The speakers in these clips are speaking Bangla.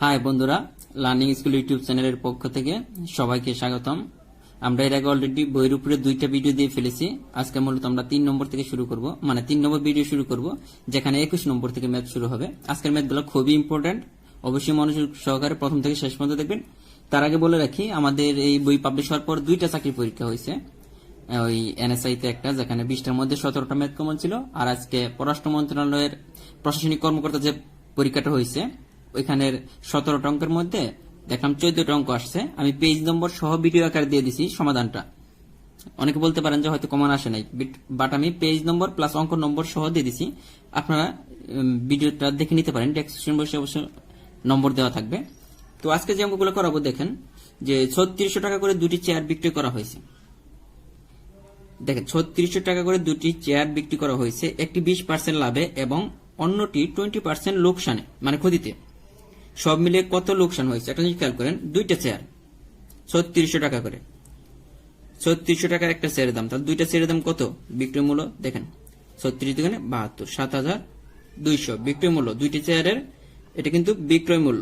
হাই বন্ধুরা, লার্নিং স্কুল ইউটিউব চ্যানেলের পক্ষ থেকে সবাইকে স্বাগতম। আমরা এর আগে অলরেডি বইয়ের উপরে 2টা ভিডিও দিয়ে ফেলেছি। আজকে মূলত আমরা 3 নম্বর থেকে শুরু করব, মানে 3 নম্বর ভিডিও শুরু করব, যেখানে 21 নম্বর থেকে ম্যাথ শুরু হবে। আজকের ম্যাথগুলো খুবই ইম্পর্টেন্ট, অবশ্যই মনোযোগ সহকারে প্রথম থেকে শেষ পর্যন্ত দেখবেন। তার আগে বলে রাখি, আমাদের এই বই পাবলিশ হওয়ার পর 2টা চাকরি পরীক্ষা হয়েছে। ওই এনএসআই তে একটা, যেখানে 20টার মধ্যে 17টা ম্যাথ কমন ছিল, আর আজকে পররাষ্ট্র মন্ত্রণালয়ের প্রশাসনিক কর্মকর্তা যে পরীক্ষাটা হয়েছে, ওইখানের 17টা অঙ্কের মধ্যে দেখলাম 14টা অঙ্ক আসছে। আমি পেজ নম্বর সহ ভিডিও আকারে দিয়ে দিছি সমাধানটা। অনেকে বলতে পারেন যে হয়তো কমন আসে নাই, বাট আমি পেজ নম্বর প্লাস অঙ্ক নম্বর সহ দিয়ে দিছি। আপনারা ভিডিওটা দেখে নিতে পারেন, ডেসক্রিপশন বক্সে অবশ্য নম্বর দেওয়া থাকবে। তো আজকে যে অঙ্কগুলো করাবো, দেখেন যে 3600 টাকা করে দুটি চেয়ার বিক্রি করা হয়েছে। দেখেন 3600 টাকা করে দুটি চেয়ার বিক্রি করা হয়েছে, একটি 20% লাভে এবং অন্যটি 20% লোকসানে, মানে ক্ষতিতে। সব মিলে কত লোকসান হয়েছে একটা জিনিস খেয়াল করেন। দুইটা চেয়ার 3600 টাকা করে, 3600 টাকার একটা চেয়ারের দাম, তাহলে দুইটা চেয়ারের দাম কত? বিক্রয় মূল্য দেখেন 36 দুগুণে 72, 7200 বিক্রয় মূল্য দুইটি চেয়ারের। এটা কিন্তু বিক্রয় মূল্য,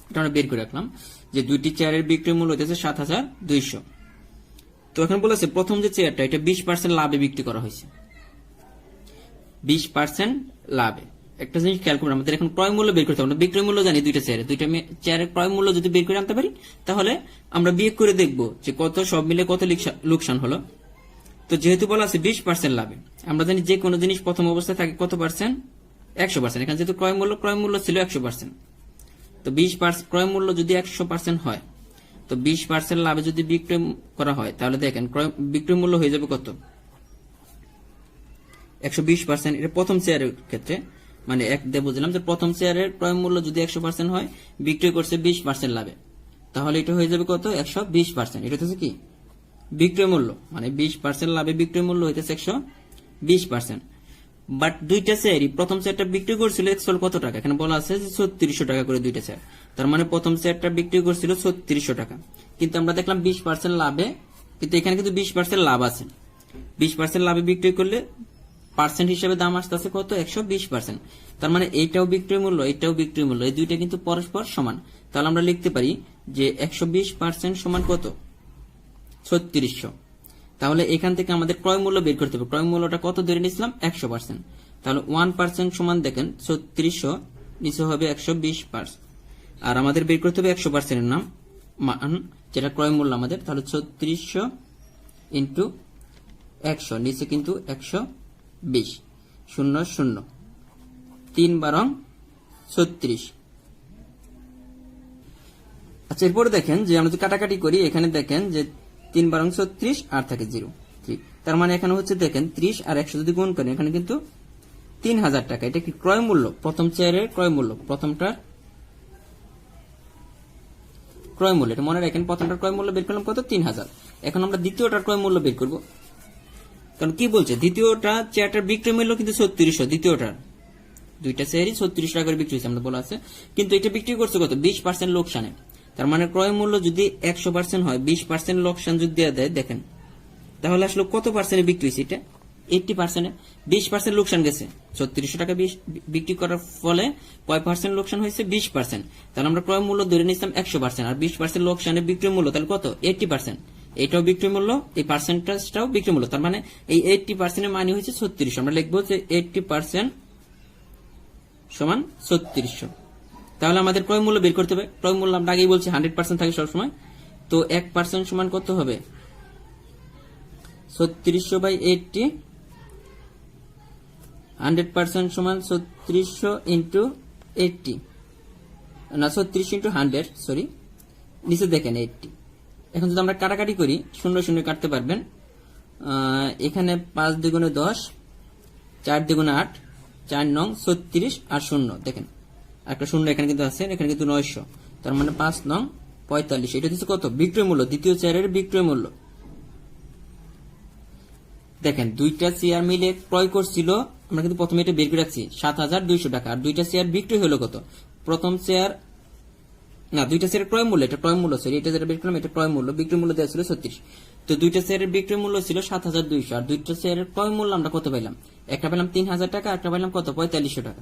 এটা আমরা বের করে রাখলাম যে দুইটি চেয়ারের বিক্রয় মূল্য হচ্ছে 7200। তো এখন বলেছে প্রথম যে চেয়ারটা, এটা 20% লাভে বিক্রি করা হয়েছে, 20% লাভে। একটা জিনিস খেয়াল করুন, আমাদের এখন ক্রয় মূল্য বের করতে হবে। আমরা বিক্রয় মূল্য জানি দুইটা চেয়ারের ক্রয় মূল্য যদি বের করে আনতে পারি, তাহলে আমরা বিয়োগ করে দেখব যে কত, সব মিলে কত লোকসান হলো। তো যেহেতু বলা আছে 20% লাভে, আমরা জানি যে কোনো জিনিস প্রথম অবস্থায় থাকে কত পার্সেন্ট? 100%। এখানে যেহেতু ক্রয় মূল্য ছিল 100%, তো 20% ক্রয় মূল্য যদি 100% হয়, তো 20% লাভে যদি বিক্রয় করা হয়, তাহলে দেখেন বিক্রয় মূল্য হয়ে যাবে কত? 120%। এটা প্রথম চেয়ারের ক্ষেত্রে, মানে এক দিয়ে বুঝলাম যে প্রথম চেয়ারের ক্রয় মূল্য যদি 100% হয়, বিক্রয় করছে 20% লাভে, তাহলে এটা হয়ে যাবে কত? 120%। এটা হচ্ছে কি বিক্রয় মূল্য, মানে 20% লাভে বিক্রয় মূল্য হইতেছে 120%। বাট দুইটা চেয়ারই, প্রথম চেয়ারটা বিক্রি করছিল এক্সল কত টাকা? এখানে বলা আছে যে 3600 টাকা করে দুইটা চেয়ার, তার মানে প্রথম চেয়ারটা বিক্রি করছিল 3600 টাকা। কিন্তু আমরা দেখলাম 20% লাভে, কিন্তু এখানে কিন্তু 20% লাভ আছে। 20% লাভে বিক্রি করলে পার্সেন্ট হিসেবে দাম আসতেছে কত? 120%। তার মানে এইটাও বিক্রয় মূল্য, এটাও বিক্রয় মূল্য, এই দুইটা কিন্তু পরস্পর সমান। তাহলে আমরা লিখতে পারি যে 120% সমান কত? 3600। তাহলে এখান থেকে আমাদের ক্রয় মূল্য বের করতে হবে। ক্রয় মূল্যটা কত ধরে নিয়েছিলাম? 100%। তাহলে 1% সমান দেখেন 3600, নিচে হবে 120%। আর আমাদের বের করতে হবে 100% এর মান, যেটা ক্রয় মূল্য আমাদের। তাহলে 3600 ইন্টু 100, নিচে কিন্তু 120, 0 0, 3 12 36। আচ্ছা, এরপরে দেখেন যে আমরা যদি কাটাকাটি করি, এখানে দেখেন যে 3 12 36 আর থাকে 0, 3। তার মানে এখানে হচ্ছে দেখেন 30 আর 100 যদি গুণ করেন, এখানে কিন্তু 3000 টাকা। এটা কি ক্রয় মূল্য? প্রথম চেয়ারের ক্রয় মূল্য, প্রথমটার ক্রয় মূল্য, এটা মনে রাখেন। প্রথমটার ক্রয় মূল্য বের করলাম কত? 3000। এখন আমরা দ্বিতীয়টার ক্রয় মূল্য বের করব, কারণ কি বলছে, দ্বিতীয়টা চেয়ারটার বিক্রয় মূল্য কিন্তু 3600। দ্বিতীয়টার দুইটা চেয়ারই 3600 টাকা করে বিক্রি হয়েছে, আমরা বলা আছে। কিন্তু এটা বিক্রি করছে কত? 20% লোকসানে। তার মানে ক্রয় মূল্য যদি 100% হয়, 20% লোকসান যদি দেওয়া দেয়, দেখেন তাহলে আসলে কত পার্সেন্টে বিক্রি হয়েছে? এটা 80%। 20% লোকসান গেছে। 3600 টাকা বিক্রি করার ফলে কয় পার্সেন্ট লোকসান হয়েছে? 20%। তাহলে আমরা ক্রয় মূল্য ধরে নিলাম 100%, আর 20% লোকসানের বিক্রয় মূল্য তাহলে কত? 80%। এটাও বিক্রয় মূল্য, এই পার্সেন্টেজটাও বিক্রয় মূল্য। তার মানে এই 80% এর মানে হচ্ছে 3600। আমরা লিখবো যে 80% সমান 3600। তাহলে আমাদের ক্রয় মূল্য বের করতে হবে। ক্রয় মূল্য আমরা আগেই বলছি 100% থাকে সবসময়। তো 1% সমান কত হবে? 3600/80। 100% সমান 3600 ইন্টু 80, না 36 ইন্টু 100, সরি, নিচে দেখেন 80। এখন যদি আমরা কাটাকাটি করি, 0 0 কাটতে পারবেন। এখানে 5 দ্বিগুণে 10, 4 দ্বিগুণে 8, 4 নং 36 আর 0 দেখেন একটা 0 এখানে কিন্তু আছে, এখানে কিন্তু 900। তার মানে 5 নং 45। এটা হচ্ছে কত? বিক্রয় মূল্য, দ্বিতীয় চেয়ারের বিক্রয় মূল্য। দেখেন দুইটা চেয়ার মিলে ক্রয় করছিল, আমরা কিন্তু প্রথমে এটা বের করে রাখছি 7200 টাকা। আর দুইটা চেয়ার বিক্রয় হলো কত? প্রথম চেয়ার, না দুইটা চেয়ারের ক্রয় মূল্য, এটা ক্রয় মূল্য, সরি, এটা যেটা বের করলাম এটা ক্রয় মূল্য। বিক্রয় মূল্য দেওয়া ছিল 36। তো দুইটা চেয়ারের বিক্রয় মূল্য ছিল 7200, আর দুইটা চেয়ারের ক্রয় মূল্য আমরা কত পাইলাম? একটা পেলাম 3000 টাকা, একটা পাইলাম কত? 4500 টাকা।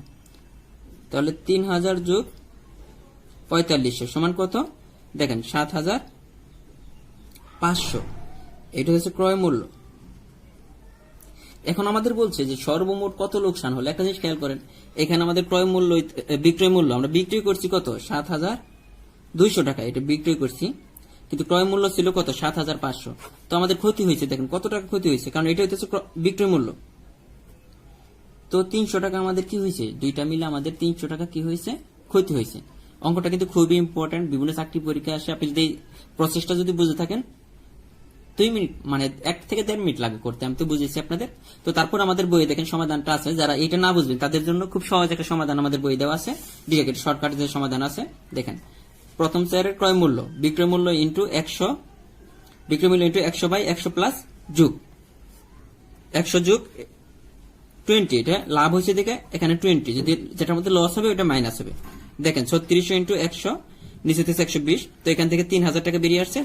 তাহলে 3000 যোগ 4500 সমান কত দেখেন 7500, এটা হচ্ছে ক্রয় মূল্য। এখন আমাদের বলছে যে সর্বমোট কত লোকসান হলো। একটা জিনিস খেয়াল করেন, এখানে আমাদের ক্রয় মূল্য বিক্রয় মূল্য আমরা বিক্রি করছি কত 7200 টাকা, এটা বিক্রয় করছি, কিন্তু ক্রয় মূল্য ছিল কত 7500। তো আমাদের ক্ষতি হয়েছে, দেখেন কত টাকা ক্ষতি হয়েছে, কারণ এটা হচ্ছে বিক্রয় মূল্য। তো 300 টাকা আমাদের কি হয়েছে, দুইটা মিলে আমাদের 300 টাকা কি হয়েছে, ক্ষতি হয়েছে। অঙ্কটা কিন্তু খুবই ইম্পর্টেন্ট, বিভিন্ন চাকরি পরীক্ষা আসে। আপনি যদি প্রসেসটা যদি বুঝে থাকেন 2 মিনিট মানে 1 থেকে 1.5 মিনিট লাগে করতে, আমি তো বুঝেছি আপনাদের। তো তারপর আমাদের বইয়ে দেখেন সমাধানটা আছে, যারা এটা না বুঝবেন তাদের জন্য খুব সহজ একটা সমাধান আমাদের বই দেওয়া আছে, ডিরেক্ট শর্টকাট যে সমাধান আছে। দেখেন প্রথম চেয়ারের ক্রয় মূল্য বিক্রয় মূল্য ইন্টু 100, বিক্রয় মূল্য ইন্টু 100/100 প্লাস যোগ 100 যোগ 20, এটা লাভ হয়েছে দেখে এখানে 20, যদি যেটার মধ্যে লস হবে ওটা মাইনাস হবে। দেখেন 3600 ইন্টু 100, নিচে থেকে 120, তো এখান থেকে 3000 টাকা বেরিয়ে আসছে।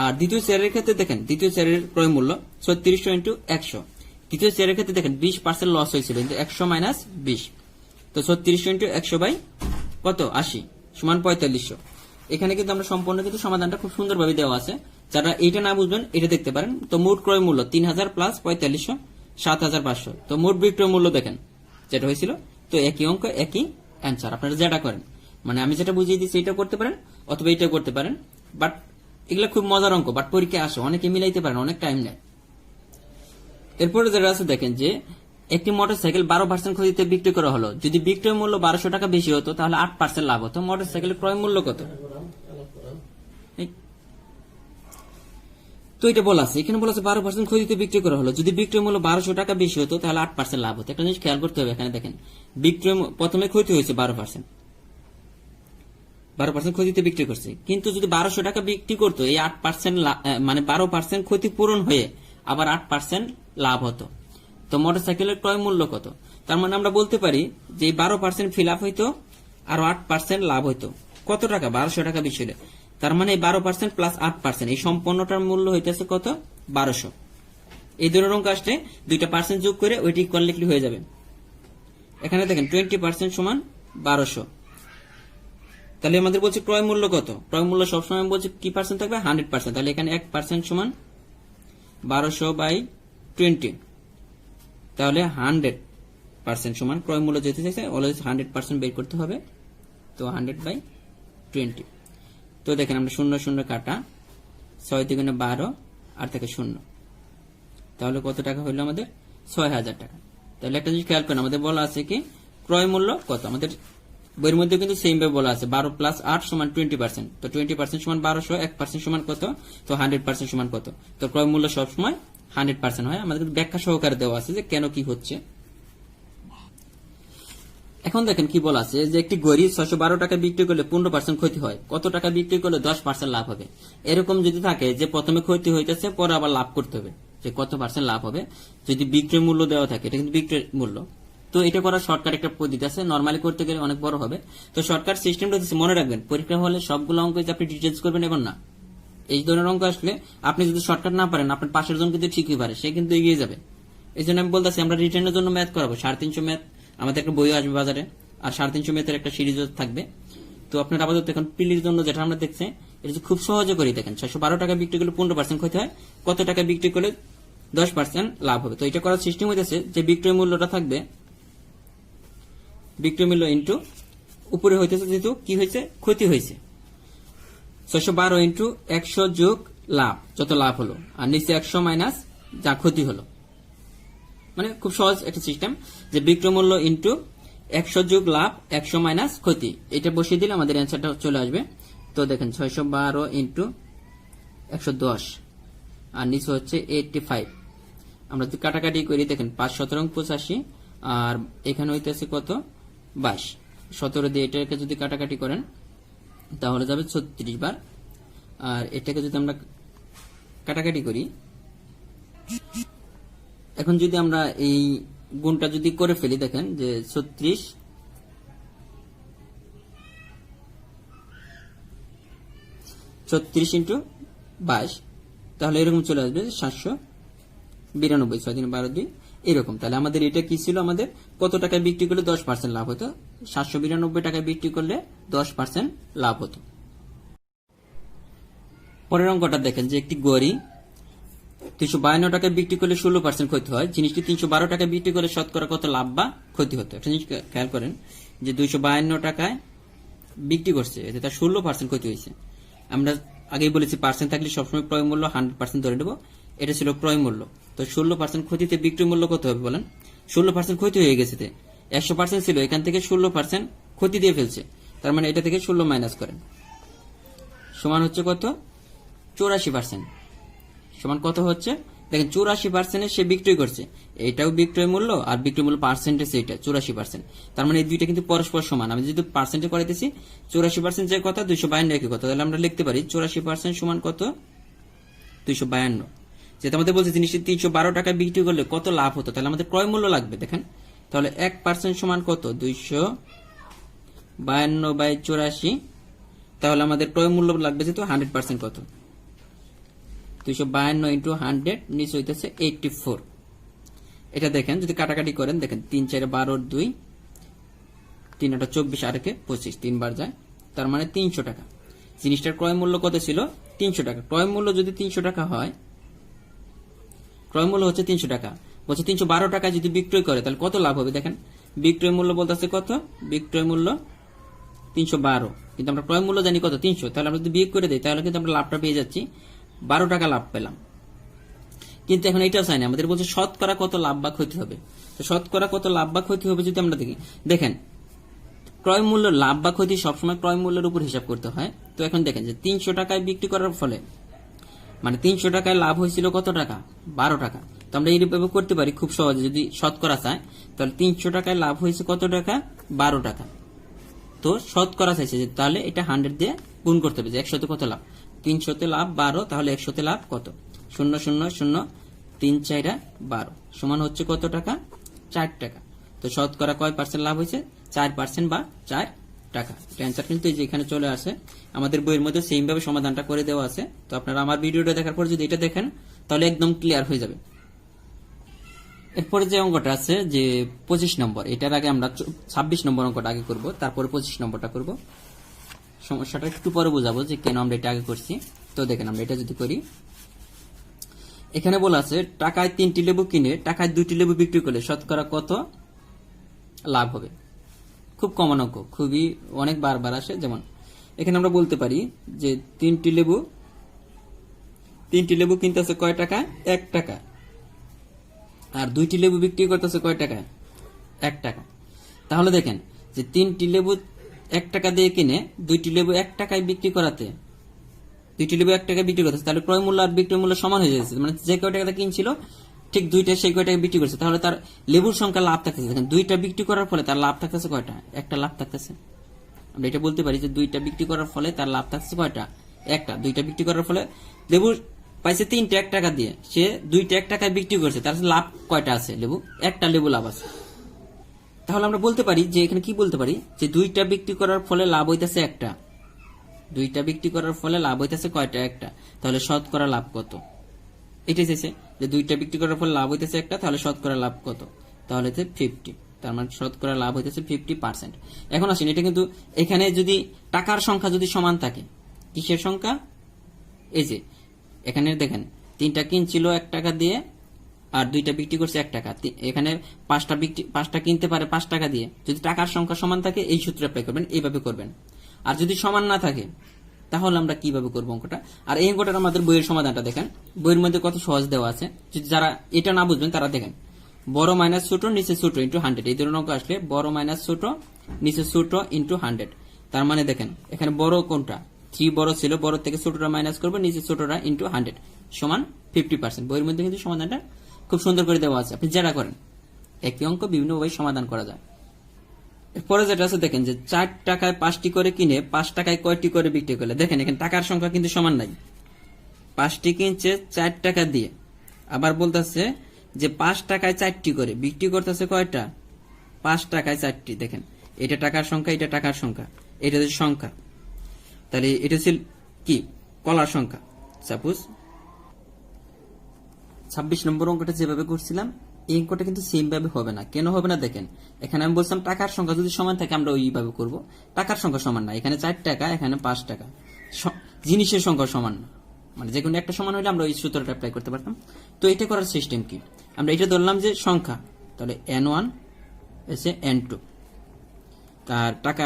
আর দ্বিতীয় শেয়ারের ক্ষেত্রে দেখেন দ্বিতীয় শেয়ারের ক্রয় মূল্য 3600 ইন্টু 100, তৃতীয় শেয়ারের ক্ষেত্রে দেখেন 20% লস হয়েছিল, কিন্তু 100 মাইনাস 20, তো 3600 ইন্টু 100 বাই কত 80 সমান 4500। এখানে কিন্তু আমরা সম্পূর্ণ কিন্তু সমাধানটা খুব সুন্দরভাবে দেওয়া আছে, যারা এটা না বুঝবেন এটা দেখতে পারেন। তো মোট ক্রয় মূল্য 3000 প্লাস 4500 7500, তো মোট বিক্রয় মূল্য দেখেন যেটা হয়েছিল। তো একই অঙ্ক একই অ্যান্সার, আপনারা যেটা করেন মানে আমি যেটা বুঝিয়ে দিচ্ছি এটা করতে পারেন অথবা এটা করতে পারেন, বাট এগুলো খুব মজার অঙ্ক, বাট পরীক্ষায় আসে অনেকে মিলাইতে পারেন, অনেক টাইম নেয়। এরপরে যেটা আছে দেখেন যে একটি মোটরসাইকেল 12% ক্ষতিতে বিক্রি করা হলো, যদি বিক্রয় মূল্য 1200 টাকা বেশি হতো তাহলে 8% লাভ হতো। মোটরসাইকেলের ক্রয় মূল্য কত, তো এটা বলা আছে, এখানে বলা আছে 12% ক্ষতিতে বিক্রি করা হলো, যদি বিক্রয় মূল্য 1200 টাকা বেশি হতো তাহলে 8% লাভ হতো। একটা জিনিস খেয়াল করতে হবে, এখানে দেখেন বিক্রয় প্রথমে ক্ষতি হয়েছে 12%, 12% ক্ষতিতে বিক্রি করছে, কিন্তু যদি 1200 টাকা বিক্রি করতো এই 8% মানে 12% ক্ষতি পূরণ হয়ে আবার 8% লাভ হতো। তো মোটরসাইকেলের ক্রয় মূল্য কত, তার মানে আমরা বলতে পারি যে 12% ফিল আপ হইতো আর 8% লাভ হইতো, কত টাকা 1200 টাকা বেশি হলে, তার মানে 12% প্লাস 8% এই সম্পূর্ণটার মূল্য হইতেছে কত 1200। এই ধরনের অঙ্ক আসলে দুইটা পার্সেন্ট যোগ করে ওইটি ইকুয়াল লিখলে হয়ে যাবে। এখানে দেখেন 20% সমান 1200, তাহলে আমাদের বলছে ক্রয় মূল্য কত, ক্রয় মূল্য সবসময় বলছে কি পার্সেন্ট থাকবে 100%, তাহলে এখানে 1% সমান 1200/20, তাহলে 100% সমান ক্রয় মূল্য যেতে চাইছে অলওয়েজ 100% বের করতে হবে, তো 100/20। তো দেখেন আমরা 0 0 কাটা 6 × 12 আর থেকে 0, তাহলে কত টাকা হলো আমাদের 6000 টাকা। তাহলে একটা জিনিস খেয়াল করেন, আমাদের বলা আছে কি ক্রয় মূল্য কত, আমাদের বইয়ের মধ্যে কিন্তু সেম ভাবে বলা আছে 12 + 8 সমান 20%, তো 20% সমান 1200, 1% সমান কত, তো 100% সমান কত। তো ক্রয় মূল্য সবসময় 100% হয়, আমাদের ব্যাখ্যা সহকারে দেওয়া আছে যে কেন কি হচ্ছে। এখন দেখেন কি বলা আছে যে একটি ঘড়ি 612 টাকা বিক্রি করলে 15% ক্ষতি হয়, কত টাকা বিক্রি করলে 10% লাভ হবে। এরকম যদি থাকে যে প্রথমে ক্ষতি হইতেছে পরে আবার লাভ করতে হবে, যে কত পার্সেন্ট লাভ হবে যদি বিক্রয় মূল্য দেওয়া থাকে, এটা কিন্তু বিক্রয় মূল্য। তো এটা করার শর্টকাট একটা পদ্ধতি আছে, নরমালি করতে গেলে অনেক বড় হবে। তো শর্টকাট সিস্টেমটা মনে রাখবেন, পরীক্ষা হলে সবগুলো অঙ্ক আপনি ডিটেলস করবেন এবং না এই ধরনের অঙ্ক আসলে আপনি যদি শর্টকাট না পারেন আপনার পাশের জন কিন্তু ঠিকই পারে, সে কিন্তু এগিয়ে যাবে। এই জন্য আমি বলতেছি আমরা রিটেনের জন্য ম্যাথ করাবো 350 ম্যাথ, আমাদের একটা বইও আসবে বাজারে, আর 350 ম্যাথের একটা সিরিজও থাকবে। তো আপনার আপাতত এখন পিলির জন্য যেটা আমরা দেখছি এটা খুব সহজে করি। দেখেন 612 টাকা বিক্রি করলে 15% ক্ষতি হয়, কত টাকা বিক্রি করলে 10% লাভ হবে। তো এটা করার সিস্টেম হইতেছে যে বিক্রয় মূল্যটা থাকবে বিক্রয় মূল্য ইন্টু উপরে হইতেছে যেহেতু কি হয়েছে ক্ষতি হয়েছে 612 ইন্টু 100 যোগ লাভ, যত লাভ হলো, আর নিচে 100 মাইনাস যা ক্ষতি হলো। মানে খুব সহজ একটা সিস্টেম যে বিক্রয় মূল্য ইন্টু 100 যোগ লাভ 100 মাইনাস ক্ষতি, এটা বসিয়ে দিলে আমাদের অ্যান্সারটা চলে আসবে। তো দেখেন 612 ইন্টু 110 আর নিচে হচ্ছে 85। আমরা যদি কাটাকাটি করি দেখেন 5 17 85 আর এখানে হইতেছে কত 22, 17 দিয়ে এটাকে যদি কাটাকাটি করেন তাহলে যাবে 36 বার, আর এটাকে যদি আমরা কাটাকাটি করি, এখন যদি আমরা এই গুণটা যদি করে ফেলি দেখেন যে 36 ইন্টু 22, তাহলে এরকম চলে আসবে 92, 6 দিন 12 2 এরকম। তাহলে আমাদের এটা কি ছিল, আমাদের কত টাকায় বিক্রি করলে 10% লাভ হতো, 792 টাকায় বিক্রি করলে 10% লাভ হতো। পরের অঙ্কটা দেখেন যে একটি গড়ি 352 টাকায় বিক্রি করলে 16% ক্ষতি হয়, জিনিসটি 312 টাকায় বিক্রি করলে শতকরা কত লাভ বা ক্ষতি হতো। একটা জিনিস খেয়াল করেন যে 252 টাকায় বিক্রি করছে, এতে তার 16% ক্ষতি হয়েছে। আমরা আগেই বলেছি পার্সেন্ট থাকলে সবসময় ক্রয় মূল্য 100% ধরে নেব, এটা ছিল ক্রয় মূল্য। তো 16% ক্ষতিতে বিক্রয় মূল্য কত হবে বলেন? 16% ক্ষতি হয়ে গেছে, 100% ছিল, এখান থেকে 16% ক্ষতি দিয়ে ফেলছে, তার মানে এটা থেকে 16 মাইনাস করেন, সমান হচ্ছে কত? 84%। সমান কত হচ্ছে দেখেন, 84% সে বিক্রয় করছে, এটাও বিক্রয় মূল্য আর বিক্রয় মূল্য পার্সেন্টেজ এটা 84%। তার মানে এই দুইটা কিন্তু পরস্পর সমান। আমি যদি পার্সেন্টে করাইতেছি 84% যে কথা, 252 একই কথা, তাহলে আমরা লিখতে পারি 84% সমান কত? 252। যেটা আমাদের বলছে জিনিসটি 312 টাকায় বিক্রি করলে কত লাভ হতো, তাহলে আমাদের ক্রয় মূল্য লাগবে। দেখেন তাহলে 1% সমান কত? 252/84, তাহলে আমাদের ক্রয় মূল্য লাগবে যেহেতু 100% কত? 252 ইন্টু 100 নিচে হইতেছে 84। এটা দেখেন যদি কাটাকাটি করেন, দেখেন 3 4 12 2 3 8 24 আর 25, 3 বার যায়, তার মানে 300 টাকা। জিনিসটার ক্রয় মূল্য কত ছিল? 300 টাকা। ক্রয় মূল্য যদি 300 টাকা হয়, ক্রয় মূল্য হচ্ছে 300 টাকা, বলছে 312 টাকায় যদি বিক্রয় করে তাহলে কত লাভ হবে? দেখেন বিক্রয় মূল্য বলতেছে কত? বিক্রয় মূল্য 312, কিন্তু আমরা ক্রয় মূল্য জানি কত? 300। তাহলে আমরা যদি বিয়োগ করে দিই তাহলে কিন্তু আমরা লাভটা পেয়ে যাচ্ছি, 12 টাকা লাভ পেলাম। কিন্তু এখন এটাও চাই না, আমাদের বলছে শতকরা কত লাভ বা ক্ষতি হবে। তো শতকরা কত লাভ বা ক্ষতি হবে যদি আমরা দেখি, দেখেন ক্রয় মূল্য লাভ বা ক্ষতি সবসময় ক্রয় মূল্যের উপর হিসাব করতে হয়। তো এখন দেখেন যে 300 টাকায় বিক্রি করার ফলে মানে 300 টাকায় লাভ হয়েছিল কত টাকা? 12 টাকা। তো আমরা এইভাবে করতে পারি খুব সহজে, যদি শতকরা চাই তাহলে 300 টাকায় লাভ হয়েছে কত টাকা? 12 টাকা। তো শতকরা চাইছে যে তাহলে এটা 100 দিয়ে গুণ করতে হবে যে 100 কত লাভ, 300 লাভ 12, তাহলে 100 লাভ কত? 0 0 0 3 4 12 সমান হচ্ছে কত টাকা? 4 টাকা। তো শতকরা কয় পার্সেন্ট লাভ হয়েছে? 4% বা 4 টাকা। এটা অ্যান্সার কিন্তু এই যে এখানে চলে আসে, আমাদের বইয়ের মধ্যে সেম ভাবে সমাধানটা করে দেওয়া আছে। তো আপনারা আমার ভিডিওটা দেখার পর যদি এটা দেখেন তাহলে একদম ক্লিয়ার হয়ে যাবে। এরপরে যে অঙ্কটা আছে যে 25 নম্বর, এটার আগে আমরা 26 নম্বর অঙ্কটা আগে করব, তারপরে 25 নম্বরটা করব। সমস্যাটা একটু পরে বোঝাবো যে কেন আমরা এটা আগে করছি। তো দেখেন আমরা এটা যদি করি, এখানে বলা আছে টাকায় 3টি লেবু কিনে টাকায় 2টি লেবু বিক্রি করলে শতকরা কত লাভ হবে। খুব কমন অঙ্ক, খুবই অনেক বারবার আসে। যেমন এখানে আমরা বলতে পারি যে 3টি লেবু কিনতেছে কয় টাকা? 1 টাকা। আর 2টি লেবু বিক্রি করতেছে কয় টাকা? 1 টাকা। তাহলে দেখেন যে 3টি লেবু 1 টাকা দিয়ে কিনে 2টি লেবু 1 টাকায় বিক্রি করাতে, 2টি লেবু 1 টাকায় বিক্রি করতেছে, তাহলে ক্রয় মূল্য আর বিক্রয় মূল্য সমান হয়ে যাচ্ছে। মানে যে কয় টাকা কিনছিল ঠিক 2টা সেই কয় টাকা বিক্রি করছে, তাহলে তার লেবুর সংখ্যা লাভ থাকতেছে। দেখেন 2টা বিক্রি করার ফলে তার লাভ থাকতেছে কয়টা? 1টা লাভ থাকতেছে। আমরা এটা বলতে পারি যে 2টা বিক্রি করার ফলে তার লাভ থাকছে কয়টা? 1টা। 2টা বিক্রি করার ফলে লেবু পাইছে 3টা 1 টাকা দিয়ে, সে 2টা 1 টাকায় বিক্রি করছে, তার লাভ কয়টা আছে? লেবু 1টা লেবু লাভ আছে। তাহলে আমরা বলতে পারি যে এখানে কি বলতে পারি যে 2টা বিক্রি করার ফলে লাভ হইতেছে 1টা, 2টা বিক্রি করার ফলে লাভ হইতেছে কয়টা? 1টা। তাহলে শতকরা লাভ কত? এটাই চাইছে যে 2টা বিক্রি করার ফলে লাভ হইতেছে 1টা, তাহলে শতকরা লাভ কত? তাহলে 50, তার মানে শতকরা লাভ হইতেছে 50%। এখন আসেন, এটা কিন্তু এখানে যদি টাকার সংখ্যা যদি সমান থাকে, কিসের সংখ্যা? এই যে এখানে দেখেন 3টা কিনছিল 1 টাকা দিয়ে আর 2টা বিক্রি করছে 1 টাকা, এখানে 5টা কিনতে পারে 5 টাকা দিয়ে। যদি টাকার সংখ্যা সমান থাকে এই সূত্র অ্যাপ্লাই করবেন, এইভাবে করবেন। আর যদি সমান না থাকে তাহলে আমরা কিভাবে করবো অঙ্কটা? আর এই অঙ্কটার আমাদের বইয়ের সমাধানটা দেখেন, বইয়ের মধ্যে কত সহজ দেওয়া আছে। যদি যারা এটা না বুঝবেন তারা দেখেন, বড় মাইনাস ছোট নিচে ছোট ইন্টু 100, এই ধরনের অঙ্ক আসলে বড় মাইনাস ছোট নিচে ছোট ইন্টু 100। তার মানে দেখেন এখানে বড় কোনটা? 3 বড় ছিল, বড় থেকে ছোটটা মাইনাস করবে, নিচে ছোটটা ইন্টু 100 সমান 50%। বইয়ের মধ্যে কিন্তু সমাধানটা খুব সুন্দর করে দেওয়া আছে, আপনি যারা করেন একই অঙ্ক বিভিন্নভাবে সমাধান করা যায়। এরপরে যেটা আছে দেখেন যে 4 টাকায় 5টি করে কিনে 5 টাকায় কয়টি করে বিক্রি করলে, দেখেন এখানে টাকার সংখ্যা কিন্তু সমান নাই। 5টি কিনছে 4 টাকা দিয়ে, আবার বলতেছে যে 5 টাকায় 4টি করে বিক্রি করতেছে কয়টা? 5 টাকায় 4টি। দেখেন এটা টাকার সংখ্যা, এটা টাকার সংখ্যা, এটা হচ্ছে সংখ্যা, তাহলে এটা হচ্ছে কি? কলার সংখ্যা। সাপোজ 26 নম্বর অঙ্কটা যেভাবে করছিলাম এই অঙ্কটা কিন্তু সেম ভাবে হবে না। কেন হবে না দেখেন, এখানে আমি বলছিলাম টাকার সংখ্যা যদি সমান থাকে আমরা ওইভাবে করব, টাকার সংখ্যা সমান না, এখানে 4 টাকা এখানে 5 টাকা, জিনিসের সংখ্যা সমান না, মানে যে কোনো একটা সমান হলে আমরা ওই সূত্রটা অ্যাপ্লাই করতে পারতাম। তো এটা করার সিস্টেম কি, আমরা এটা ধরলাম যে সংখ্যা, তাহলে n1 এসে n2, তার টাকা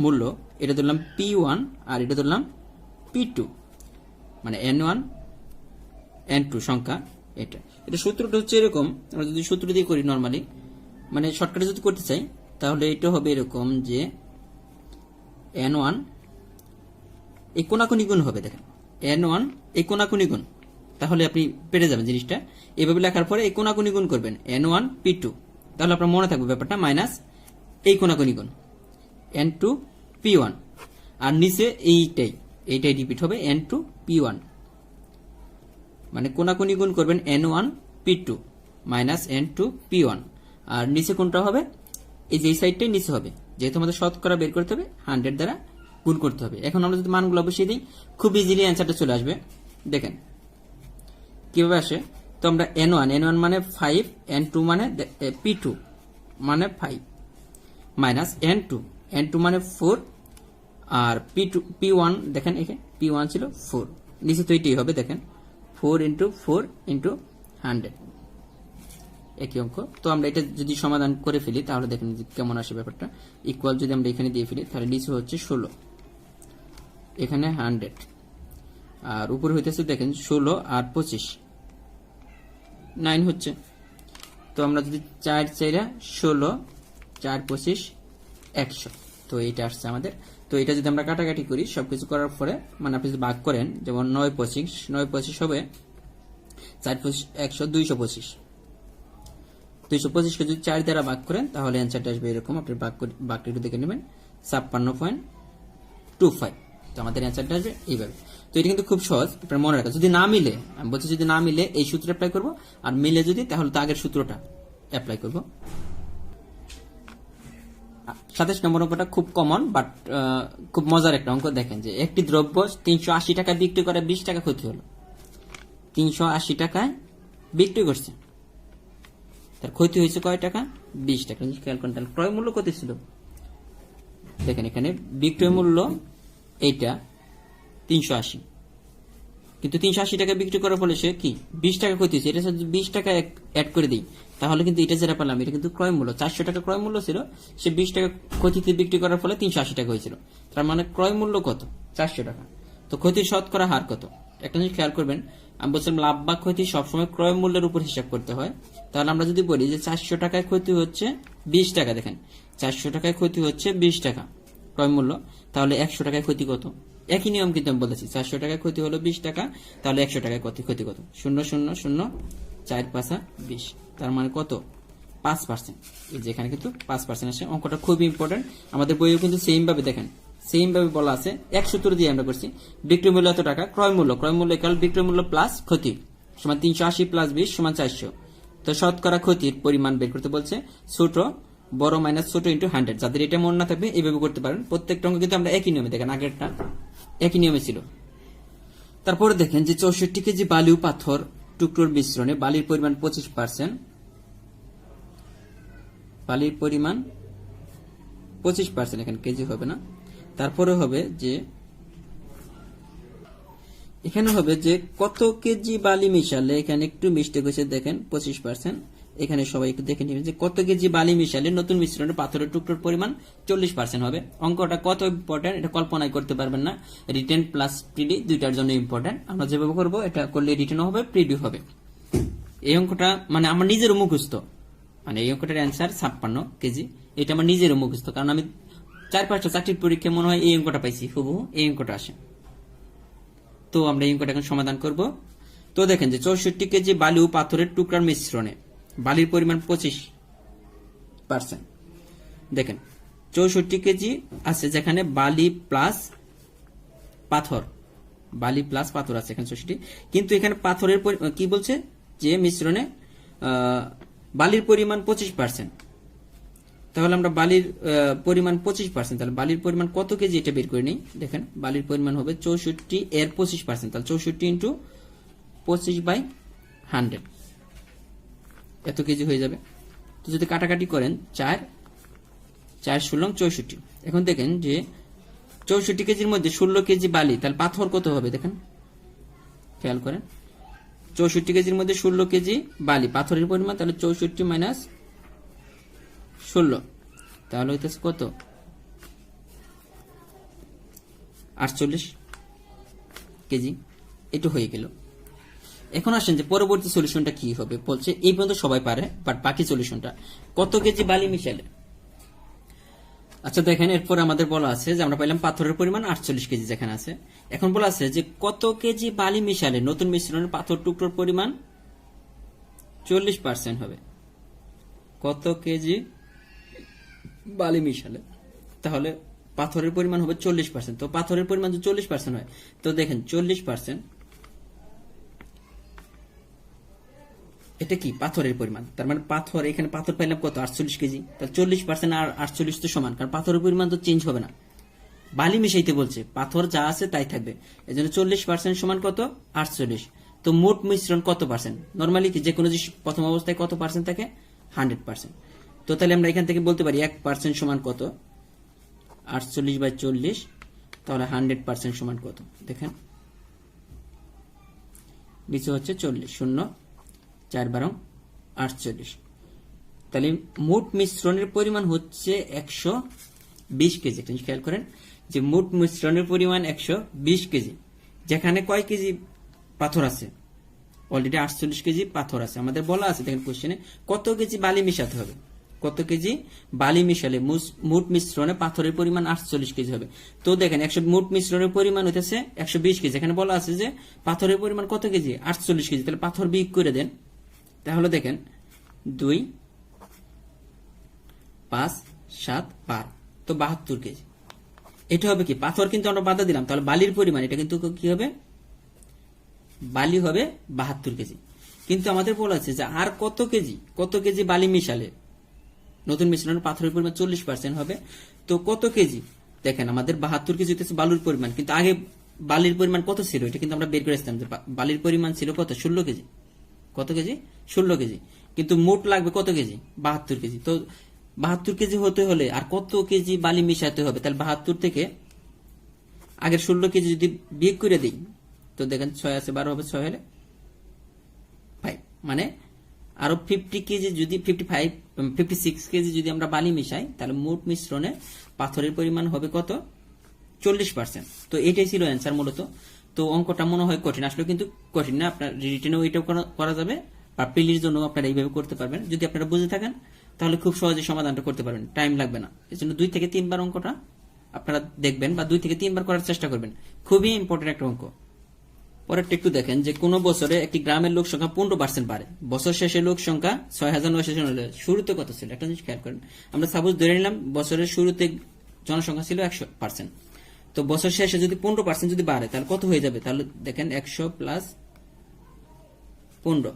মূল্য এটা ধরলাম p1 আর এটা ধরলাম p2, মানে n1 n2 সংখ্যা। এটা এটা সূত্রটা হচ্ছে এরকম, আমরা যদি সূত্র দিয়ে করি নরমালি, মানে শর্টকাটে যদি করতে চাই তাহলে এটা হবে এরকম যে n1 এই কোনাকুনি গুণ হবে, দেখেন n1 এই কোনাকুনি গুণ, তাহলে আপনি পেরে যাবেন জিনিসটা। এভাবে লেখার পরে এই কোনাকুনি গুণ করবেন n1 p2, তাহলে আপনার মনে থাকবে ব্যাপারটা, মাইনাস এই কোনাকুনি গুণ n2 p1, আর নিচে এইটাই রিপিট হবে n2 p1, মানে কোনাকুনি গুণ করবেন n1 p2 minus n2 p1, আর নিচে কোনটা হবে, এই যে এই সাইডটাই নিচে হবে, যেহেতু আমাদের শতকরা বের করতে হবে 100 দ্বারা গুণ করতে হবে। এখন আমরা যদি মানগুলো বসিয়ে দিই খুব ইজিলি অ্যান্সারটা চলে আসবে। দেখেন কিভাবে আসে, তো আমরা n1 মানে 5, n2 মানে p2 মানে 5 মাইনাস n2 মানে 4, আর p1 দেখেন এখানে p1 ছিল 4, নিচে তো এটাই হবে, দেখেন 4 × 4 × 100 একই অঙ্ক। তো আমরা এটা যদি সমাধান করে ফেলি তাহলে দেখেন কেমন আসে ব্যাপারটা, ইকুয়াল যদি আমরা এখানে দিয়ে ফেলি তাহলে নিচে হচ্ছে 16, এখানে 100, আর উপরে হইতেছে দেখেন 16 আর 25 9 হচ্ছে। তো আমরা যদি 4 4 16 4 25 100, তো এইটা আসছে আমাদের। তো এটা যদি আমরা কাটাকাটি করি সবকিছু করার পরে, মানে আপনি যদি ভাগ করেন, যেমন 9 25 হবে 4 25 100 225 কে যদি 4 দ্বারা ভাগ করেন তাহলে অ্যান্সারটা আসবে এরকম। আপনি ভাগটা একটু দেখে নেবেন 56.25, তো আমাদের অ্যান্সারটা আসবে এইভাবে। তো এটা কিন্তু খুব সহজ, আপনার মনে রাখা। যদি না মিলে, আমি বলছি যদি না মিলে এই সূত্র অ্যাপ্লাই করব, আর মিলে যদি তাহলে তো আগের সূত্রটা অ্যাপ্লাই করব। 27 নম্বর অঙ্কটা খুব কমন বাট খুব মজার একটা অঙ্ক। দেখেন যে একটি দ্রব্য 380 টাকা বিক্রি করে 20 টাকা ক্ষতি হলো, 380 টাকায় বিক্রি করছে, তার ক্ষতি হয়েছে কয় টাকা, 20 টাকা। খেয়াল করেন তাহলে ক্রয় মূল্য কত ছিল, দেখেন এখানে বিক্রয় মূল্য এইটা 380, কিন্তু 380 টাকা বিক্রি করার ফলে সে কি 20 টাকা ক্ষতি হয়েছে, এটা যদি 20 টাকা অ্যাড করে দিই তাহলে কিন্তু এটা যেটা পেলাম এটা কিন্তু ক্রয় মূল্য 400 টাকা ক্রয় মূল্য ছিল, সে 20 টাকা ক্ষতিতে বিক্রি করার ফলে 380 টাকা হয়েছিল, তার মানে ক্রয় মূল্য কত 400 টাকা। তো ক্ষতির শতকরা হার কত, একটা জিনিস খেয়াল করবেন, আমি বলছিলাম লাভ বা ক্ষতি সবসময় ক্রয় মূল্যের উপর হিসাব করতে হয়। তাহলে আমরা যদি বলি যে 400 টাকায় ক্ষতি হচ্ছে 20 টাকা, দেখেন 400 টাকায় ক্ষতি হচ্ছে 20 টাকা ক্রয় মূল্য, তাহলে 100 টাকায় ক্ষতি কত, একই নিয়ম কিন্তু আমি বলেছি, 400 টাকায় ক্ষতি হলো 20 টাকা, তাহলে 100 টাকায় ক্ষতি কত, 0 0 0 4 5 20, তার মানে কত 5%। এই যে এখানে কিন্তু 5% আসে। অঙ্কটা খুব ইম্পর্টেন্ট, আমাদের বইও কিন্তু সেম ভাবে দেখেন সেম ভাবে বলা আছে, এক সূত্র দিয়ে আমরা করছি। বিক্রয় মূল্য এত টাকা, ক্রয় মূল্য ইকুয়াল বিক্রয় মূল্য প্লাস ক্ষতি সমান 380 প্লাস 20 সমান 400। তো শতকরা ক্ষতির পরিমাণ বের করতে বলছে, ছোট বড় মাইনাস ছোট ইন্টু 100। যাদের এটা মনে না থাকবে এইভাবে করতে পারেন। প্রত্যেকটা অঙ্ক কিন্তু আমরা একই নিয়মে, দেখেন আগেরটা একই নিয়মে ছিল। তারপরে দেখেন যে 64 কেজি বালি ও পাথর টুকরোর মিশ্রণে বালির পরিমাণ 25%, বালির পরিমাণ 25%, এখানে কেজি হবে না। তারপরে হবে যে এখানে হবে যে কত কেজি বালি মিশালে, এখানে একটু মিস্টেক হয়েছে, দেখেন 25%, এখানে সবাই একটু দেখে নেবেন যে কত কেজি বালি মিশালে নতুন মিশ্রণে পাথরের টুকরোর পরিমাণ 40% হবে। অঙ্কটা কত ইম্পর্টেন্ট এটা কল্পনাই করতে পারবেন না। রিটেন প্লাস প্রিডি দুইটার জন্য ইম্পর্টেন্ট। আমরা যেভাবে করবো এটা করলে রিটেন হবে, প্রিডি হবে। এই অঙ্কটা মানে আমার নিজেরও মুখস্থ, মানে এই অঙ্কটার অ্যান্সার 56 কেজি, এটা আমার নিজেরও মুখস্থ, কারণ আমি 4-5টা চাকরির পরীক্ষা মনে হয় এই অঙ্কটা পাইছি, হুবহু এই অঙ্কটা আসে। তো আমরা এই অঙ্কটা এখন সমাধান করব। তো দেখেন যে 64 কেজি বালি ও পাথরের টুকরার মিশ্রণে বালির পরিমাণ 25%। দেখেন 64 কেজি আছে যেখানে বালি প্লাস পাথর আছে এখানে 64, কিন্তু এখানে পাথরের কি বলছে যে মিশ্রণে বালির পরিমাণ 25%। তাহলে আমরা বালির পরিমাণ 25%, তাহলে বালির পরিমাণ কত কেজি এটা বের করে নিই। দেখেন বালির পরিমাণ হবে 64 এর 25%, তাহলে 64 × 25/100, এত কেজি হয়ে যাবে। তো যদি কাটাকাটি করেন 4 4 16 64। এখন দেখেন যে 64 কেজির মধ্যে 16 কেজি বালি, তাহলে পাথর কত হবে দেখেন, খেয়াল করেন। 64 কেজির মধ্যে 16 কেজি বালি পাথরের পরিমাণ, তাহলে 64 মাইনাস 16, তাহলে হইতেছে কত 48 কেজি। এটা হয়ে গেল। এখন আসেন যে পরবর্তী সলিউশনটা কি হবে, বলছে এই পর্যন্ত সবাই পারে, বাট বাকি সলিউশনটা কত কেজি বালি মিশালে। আচ্ছা দেখেন, এরপর আমাদের বলা আছে যে আমরা পাইলাম পাথরের পরিমাণ 48 কেজি যেখানে আছে। এখন বলা আছে যে কত কেজি বালি মিশালে নতুন মিশ্রণের পাথর টুকরোর পরিমাণ 40% হবে। কত কেজি বালি মিশালে, তাহলে পাথরের পরিমাণ হবে 40%। তো পাথরের পরিমাণ যদি 40% হয়, তো দেখেন 40% এটা কি পাথরের পরিমাণ, তার মানে পাথর, এখানে পাথর পাইলাম কত 48 কেজি, তাহলে 40% আর 48 তো সমান, কারণ পাথরের পরিমাণ তো চেঞ্জ হবে না, বালি মিশাইতে বলছে, পাথর যা আছে তাই থাকবে। এই জন্য 40% সমান কত 48। তো মোট মিশ্রণ কত পার্সেন্ট, নর্মালি কি যে কোনো জিনিস প্রথম অবস্থায় কত পার্সেন্ট থাকে 100%। তো তাহলে আমরা এখান থেকে বলতে পারি 1% সমান কত 48/40, তাহলে 100% সমান কত দেখেন, নিচে হচ্ছে 40, 0 4 12 48। তাহলে মোট মিশ্রণের পরিমাণ হচ্ছে 120 কেজি। খেয়াল করেন যে মোট মিশ্রণের পরিমাণ 120 কেজি, যেখানে কয় কেজি পাথর আছে, অলরেডি 48 কেজি পাথর আছে। আমাদের বলা আছে দেখেন কোশ্চেনে কত কেজি বালি মিশাতে হবে, কত কেজি বালি মিশালে মোট মিশ্রণে পাথরের পরিমাণ 48 কেজি হবে। তো দেখেন মোট মিশ্রণের পরিমাণ হইতেছে 120 কেজি, এখানে বলা আছে যে পাথরের পরিমাণ কত কেজি 48 কেজি, তাহলে পাথর বিয়োগ করে দেন, তাহলে দেখেন 2 5 7 12, তো 72 কেজি। এটা হবে কি পাথর কিন্তু আমরা বাধা দিলাম, তাহলে বালির পরিমাণ এটা কিন্তু কি হবে, বালি হবে 72 কেজি। কিন্তু আমাদের বলা আছে যে আর কত কেজি বালি মিশালে নতুন মিশ্রণের পাথরের পরিমাণ 40% হবে। তো কত কেজি দেখেন, আমাদের 72 কেজি হচ্ছে বালুর পরিমাণ, কিন্তু আগে বালির পরিমাণ কত ছিল এটা কিন্তু আমরা বের করে আসতাম যে বালির পরিমাণ ছিল কত 16 কেজি, কত কেজি 16 কেজি, কিন্তু মোট লাগবে কত কেজি 72 কেজি। তো 72 কেজি হতে হলে আর কত কেজি বালি মিশাতে হবে, তাহলে 72 থেকে আগের 16 কেজি যদি বিয়োগ করে দিই, তো দেখেন 6 আছে 12 হবে 6 হলে 5, মানে আরো 50 কেজি যদি 56 কেজি যদি আমরা বালি মিশাই, তাহলে মোট মিশ্রণে পাথরের পরিমাণ হবে কত 40%। তো এটাই ছিল অ্যান্সার মূলত। তো অঙ্কটা মনে হয় কঠিন, আসলে কিন্তু কঠিন না, আপনার রিটেনেও এটাও করা যাবে, বা প্রিলির জন্য আপনারা এইভাবে করতে পারবেন। যদি আপনারা বুঝে থাকেন তাহলে খুব সহজে সমাধানটা করতে পারবেন, টাইম লাগবে না। এই জন্য 2 থেকে 3 বার অঙ্কটা আপনারা দেখবেন, বা 2 থেকে 3 বার করার চেষ্টা করবেন, খুবই ইম্পর্টেন্ট একটা অঙ্ক। পরেরটা একটু দেখেন যে কোন বছরে একটি গ্রামের লোক সংখ্যা 15% বাড়ে, বছর শেষে লোক সংখ্যা 6900 হলে শুরুতে কত ছিল, একটা জিনিস খেয়াল করেন। আমরা সাপোজ ধরে নিলাম বছরের শুরুতে জনসংখ্যা ছিল 100%, তো বছর শেষে যদি 15% যদি বাড়ে তাহলে কত হয়ে যাবে, তাহলে দেখেন 100 প্লাস 15,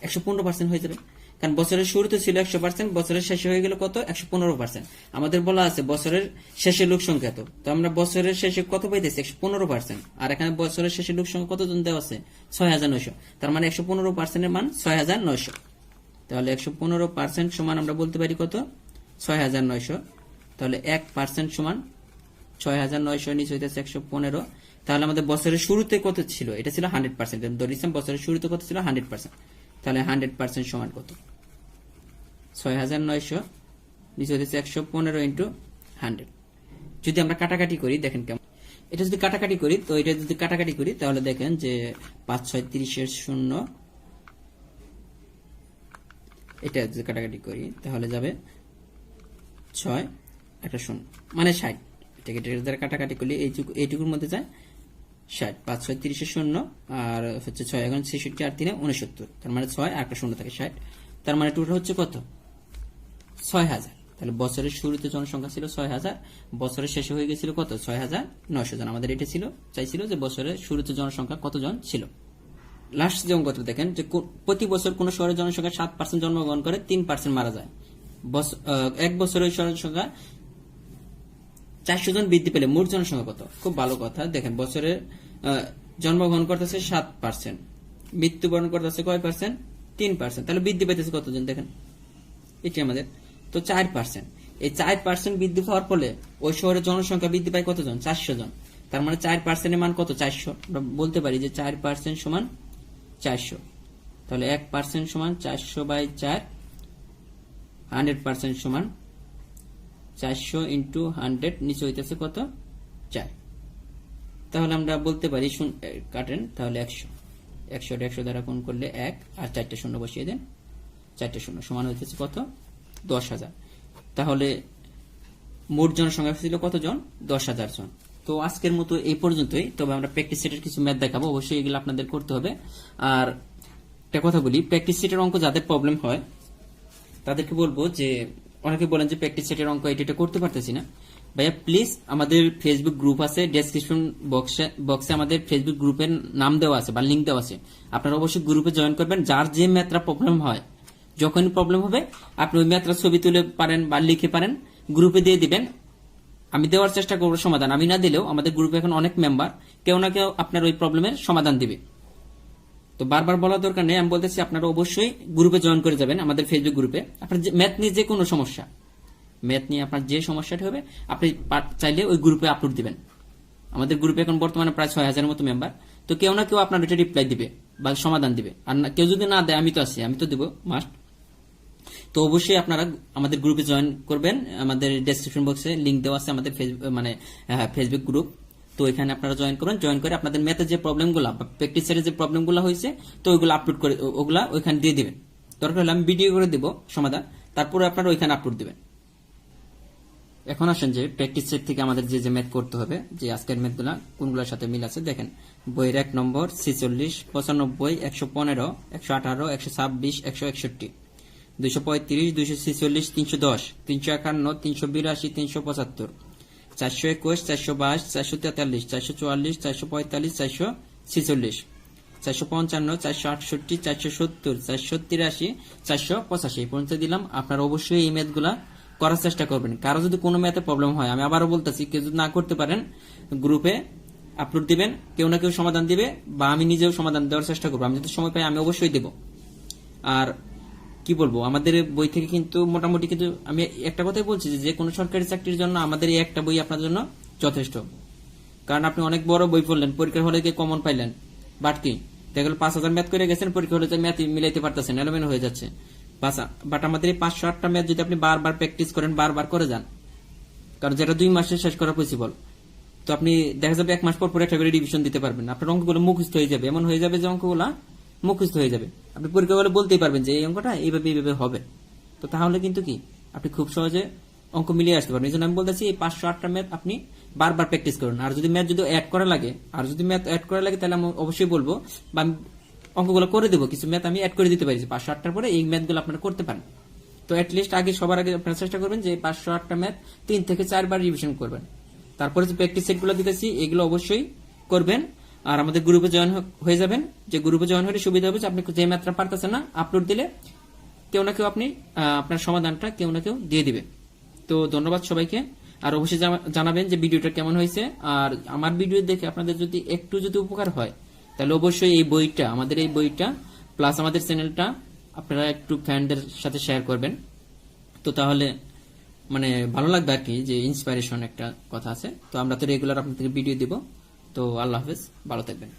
115% হয়ে যাবে, কারণ বছরের শুরুতে ছিল 100%, বছরের শেষে হয়ে গেল কত 115%। আমাদের বলা আছে বছরের শেষে লোক সংখ্যা, তো আমরা বছরের শেষে কত পাইতেছি 115%, আর এখানে বছরের শেষে লোক সংখ্যা কতজন দেওয়া আছে 6900, তার মানে 115% এর মান 6900। তাহলে 115% সমান আমরা বলতে পারি কত 6900, তাহলে 1% সমান 6900, নিচে হইতেছে 115। তাহলে আমাদের বছরের শুরুতে কত ছিল, এটা ছিল 100%, ধরেছিলাম বছরের শুরুতে কত ছিল 100%, তাহলে 100% সমান কত 6900, নিচে হইতেছে 115 ইন্টু 100। যদি আমরা কাটাকাটি করি দেখেন কেমন, এটা যদি কাটাকাটি করি, তো এটা যদি কাটাকাটি করি তাহলে দেখেন যে 5 6 30 0, এটা যদি কাটাকাটি করি তাহলে যাবে 6 একটা 0, মানে 60। এটাকে দ্বারা কাটাকাটি করলে এইটুকুর মধ্যে যায় 60, 5 6 30 0, আর হচ্ছে 6 এখন 66 আর 3 69, তার মানে 6 আর একটা 0 থাকে 60, তার মানে টোটাল হচ্ছে কত 6000। তাহলে বছরের শুরুতে জনসংখ্যা ছিল 6000, বছরের শেষে হয়ে গেছিল কত 6900 জন। আমাদের এটা ছিল চাইছিল যে বছরের শুরুতে জনসংখ্যা কতজন ছিল। লাস্ট যে অঙ্কটা দেখেন যে প্রতি বছর কোন শহরের জনসংখ্যা 7% জন্মগ্রহণ করে, 3% মারা যায়। এক বছরের জনসংখ্যা 400 জন বৃদ্ধি পেলে মোট জনসংখ্যা কত। খুব ভালো কথা, দেখেন বছরে জন্মগ্রহণ করতেছে 7%, মৃত্যুবরণ করতেছে কয় পার্সেন্ট 3%, তাহলে বৃদ্ধি পাইতেছে কতজন দেখেন, এটি আমাদের। তো 4%, এই 4% বৃদ্ধি পাওয়ার ফলে ওই শহরের জনসংখ্যা বৃদ্ধি পায় কতজন, 400 জন। তার মানে 4% এর মান কত, 400। আমরা বলতে পারি যে 4% সমান 400। তাহলে 1% সমান 400/4, 100% সমান 400 × 100, নিচে হইতেছে কত, 4। তাহলে আমরা বলতে পারি কাটেন, তাহলে 100 100 দ্বারা গুণ করলে 1, আর 4টে শূন্য বসিয়ে দেন, 4টে শূন্য সমান হইতেছে কত, 10,000। তাহলে মোট জনসংখ্যা ছিল কতজন, 10,000 জন। তো আজকের মতো এই পর্যন্তই। তবে আমরা প্র্যাকটিস সেটের কিছু ম্যাথ দেখাবো, অবশ্যই এগুলো আপনাদের করতে হবে। আর একটা কথা বলি, প্র্যাকটিস সেটের অঙ্ক যাদের প্রবলেম হয় তাদেরকে বলবো যে, অনেকে বলেন যে প্র্যাকটিস সেটের অঙ্ক এটা করতে পারতেছি না, ভাইয়া প্লিজ আমাদের ফেসবুক গ্রুপ আছে, ডেসক্রিপশন বক্সে আমাদের ফেসবুক গ্রুপের নাম দেওয়া আছে বা লিঙ্ক দেওয়া আছে, আপনারা অবশ্যই গ্রুপে জয়েন করবেন। যার যে ম্যাথটা প্রবলেম হয়, যখনই প্রবলেম হবে আপনি ওই ম্যাথটা ছবি তুলে পারেন বা লিখে পারেন, গ্রুপে দিয়ে দিবেন, আমি দেওয়ার চেষ্টা করবো সমাধান। আমি না দিলেও আমাদের গ্রুপে এখন অনেক মেম্বার, কেউ না কেউ আপনার ওই প্রবলেমের সমাধান দিবে। তো বারবার বলার দরকার নেই, আমি বলতেছি আপনারা অবশ্যই গ্রুপে জয়েন করে যাবেন, আমাদের ফেসবুক গ্রুপে। আপনার ম্যাথ নিয়ে যে কোনো সমস্যা, ম্যাথ নিয়ে আপনার যে সমস্যাটা হবে আপনি চাইলে ওই গ্রুপে আপলোড দিবেন। আমাদের গ্রুপে এখন বর্তমানে প্রায় 6,000 মতো মেম্বার। তো কেউ না কেউ আপনার এটা রিপ্লাই দিবে বা সমাধান দিবে, আর কেউ যদি না দেয় আমি তো আছি, আমি তো দেবো মাস্ট। তো অবশ্যই আপনারা আমাদের গ্রুপে জয়েন করবেন, আমাদের ডেসক্রিপশন বক্সে লিঙ্ক দেওয়া আছে আমাদের ফেসবুক গ্রুপ। তো এখানে আপনারা জয়েন করবেন, জয়েন করে আপনাদের ম্যাথের যে প্রবলেমগুলো বা প্র্যাকটিস সেটের যে প্রবলেমগুলো হয়েছে তো ওইগুলো আপলোড করে ওগুলা ওইখানে দিয়ে দিবেন। দরকার হলে আমি ভিডিও করে দিব সমাধান, তারপরে আপনারা ওইখানে আপলোড দিবেন। এখন আসেন যে প্র্যাকটিস সেট থেকে আমাদের যে ম্যাথ করতে হবে, যে আজকের ম্যাথগুলা কোনগুলোর সাথে মিল আছে দেখেন। বইয়ের 1 নম্বর 46, 95, 115, 118, 126, 161, 235, 246, 310, 351, 382, 375, 421, 422, 443, 444, 445, 446, 455, 468, 470, 483, 485 এই পর্যন্ত দিলাম। আপনারা অবশ্যই এই ম্যাথগুলা করার চেষ্টা করবেন। কারো যদি কোনো ম্যাথে প্রবলেম হয়, আমি আবারও বলতেছি, কেউ যদি না করতে পারেন গ্রুপে আপলোড দিবেন, কেউ না কেউ সমাধান দিবে বা আমি নিজেও সমাধান দেওয়ার চেষ্টা করবো। আমি যদি সময় পাই আমি অবশ্যই দেব। আর কি বলবো, আমাদের বই থেকে কিন্তু মোটামুটি, কিন্তু আমি একটা কথাই বলছি যে কোনো সরকারি চাকরির জন্য আমাদের এই একটা বই আপনার জন্য যথেষ্ট। কারণ আপনি অনেক বড় বই পড়লেন, পরীক্ষার হলে গিয়ে কমন পাইলেন, বাট কি দেখা গেল 5,000 ম্যাথ করে গেছেন, পরীক্ষা হলে ম্যাথ মিলাইতে পারতেছেন, এলোমেলো হয়ে যাচ্ছে। বাট আমাদের এই 508টা ম্যাথ যদি আপনি বারবার প্র্যাকটিস করেন, বারবার করে যান, কারণ যেটা 2 মাসে শেষ করা পসিবল, তো আপনি দেখা যাবে 1 মাস পর একটা করে রিভিশন দিতে পারবেন। আপনার অঙ্কগুলো মুখস্থ হয়ে যাবে, এমন হয়ে যাবে যে অঙ্কগুলা মুখস্থ হয়ে যাবে। আপনি পরীক্ষা হলে বলতেই পারবেন যে এই অঙ্কটা এইভাবে এইভাবে হবে। তো তাহলে কিন্তু কি আপনি খুব সহজে অঙ্ক মিলিয়ে আসতে পারবেন। এই জন্য আমি বলতেছি এই 508টা ম্যাথ আপনি বারবার প্র্যাকটিস করুন। আর যদি ম্যাথ অ্যাড করা লাগে তাহলে আমি অবশ্যই বলবো, বা আমি অঙ্কগুলো করে দেবো, কিছু ম্যাথ আমি অ্যাড করে দিতে পারি 508টার পরে, এই ম্যাথগুলো আপনারা করতে পারেন। তো অ্যাটলিস্ট সবার আগে আপনারা চেষ্টা করবেন যে 508টা ম্যাথ 3 থেকে 4 বার রিভিশন করবেন। তারপরে যে প্র্যাকটিস সেটগুলো দিতেছি এগুলো অবশ্যই করবেন। আর আমাদের গ্রুপে জয়েন হয়ে যাবেন, যে গ্রুপে জয়েন হলে সুবিধা হবে যে আপনি যে ম্যাথটা পারতেছেন না, আপলোড দিলে কেউ না কেউ আপনি আপনার সমাধানটা কেউ না কেউ দিয়ে দিবে। তো ধন্যবাদ সবাইকে। আর অবশ্যই জানাবেন যে ভিডিওটা কেমন হয়েছে। আর আমার ভিডিও দেখে আপনাদের যদি একটু উপকার হয়, তাহলে অবশ্যই এই বইটা, আমাদের এই বইটা প্লাস আমাদের চ্যানেলটা আপনারা একটু ফ্রেন্ডদের সাথে শেয়ার করবেন। তো তাহলে মানে ভালো লাগবে আর কি, যে ইন্সপিরেশন একটা কথা আছে। তো আমরা তো রেগুলার আপনাদের ভিডিও দিব। তো আল্লাহ হাফেজ, ভালো থাকবেন।